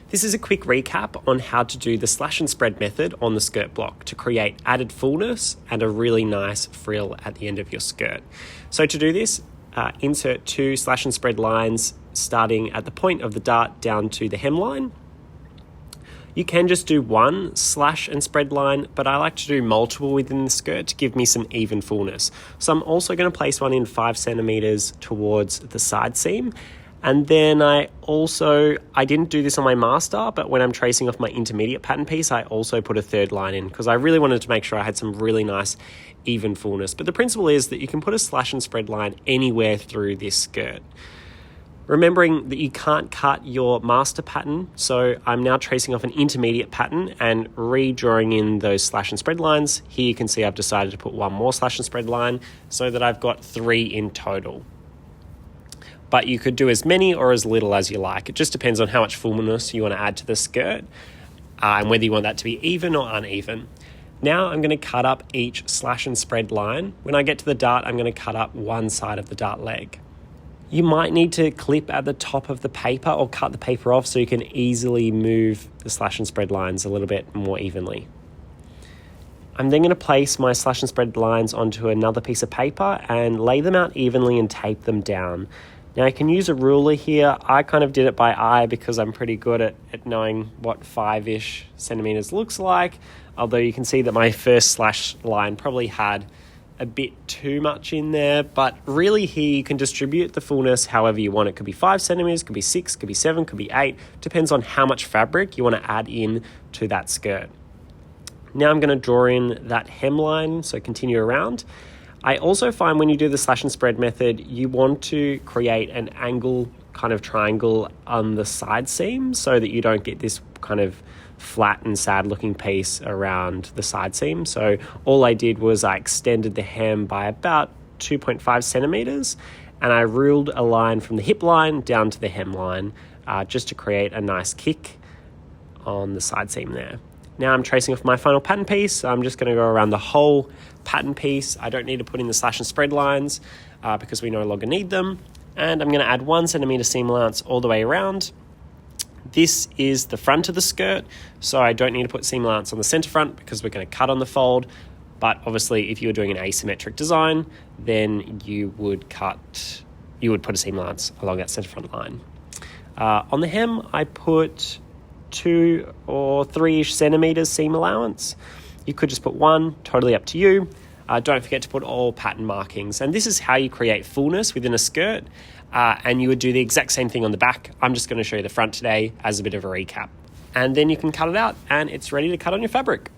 This is a quick recap on how to do the slash and spread method on the skirt block to create added fullness and a really nice frill at the end of your skirt. So to do this, insert 2 slash and spread lines starting at the point of the dart down to the hemline. You can just do 1 slash and spread line, but I like to do multiple within the skirt to give me some even fullness. So I'm also going to place one in 5 centimeters towards the side seam. And then I didn't do this on my master, but when I'm tracing off my intermediate pattern piece, I also put a 3rd line in because I really wanted to make sure I had some really nice even fullness. But the principle is that you can put a slash and spread line anywhere through this skirt. Remembering that you can't cut your master pattern, so I'm now tracing off an intermediate pattern and redrawing in those slash and spread lines. Here you can see I've decided to put 1 more slash and spread line so that I've got 3 in total. But you could do as many or as little as you like. It just depends on how much fullness you want to add to the skirt and whether you want that to be even or uneven. Now I'm going to cut up each slash and spread line. When I get to the dart, I'm going to cut up one side of the dart leg. You might need to clip at the top of the paper or cut the paper off so you can easily move the slash and spread lines a little bit more evenly. I'm then going to place my slash and spread lines onto another piece of paper and lay them out evenly and tape them down. Now I can use a ruler here. I kind of did it by eye because I'm pretty good at knowing what 5-ish centimeters looks like. Although you can see that my first slash line probably had a bit too much in there, but really here you can distribute the fullness however you want. It could be 5 centimeters, could be 6, could be 7, could be 8. Depends on how much fabric you want to add in to that skirt. Now I'm going to draw in that hemline, so continue around. I also find when you do the slash and spread method, you want to create an angle kind of triangle on the side seam so that you don't get this kind of flat and sad looking piece around the side seam. So all I did was I extended the hem by about 2.5 centimeters and I ruled a line from the hip line down to the hemline just to create a nice kick on the side seam there. Now I'm tracing off my final pattern piece. So I'm just going to go around the whole pattern piece. I don't need to put in the slash and spread lines because we no longer need them. And I'm going to add 1 centimeter seam allowance all the way around. This is the front of the skirt, so I don't need to put seam allowance on the center front because we're going to cut on the fold. But obviously, if you were doing an asymmetric design, then you would put a seam allowance along that center front line. On the hem, I put 2 or 3-ish centimeters seam allowance. You could just put 1, totally up to you. Don't forget to put all pattern markings. And this is how you create fullness within a skirt. And you would do the exact same thing on the back. I'm just going to show you the front today as a bit of a recap. And then you can cut it out and it's ready to cut on your fabric.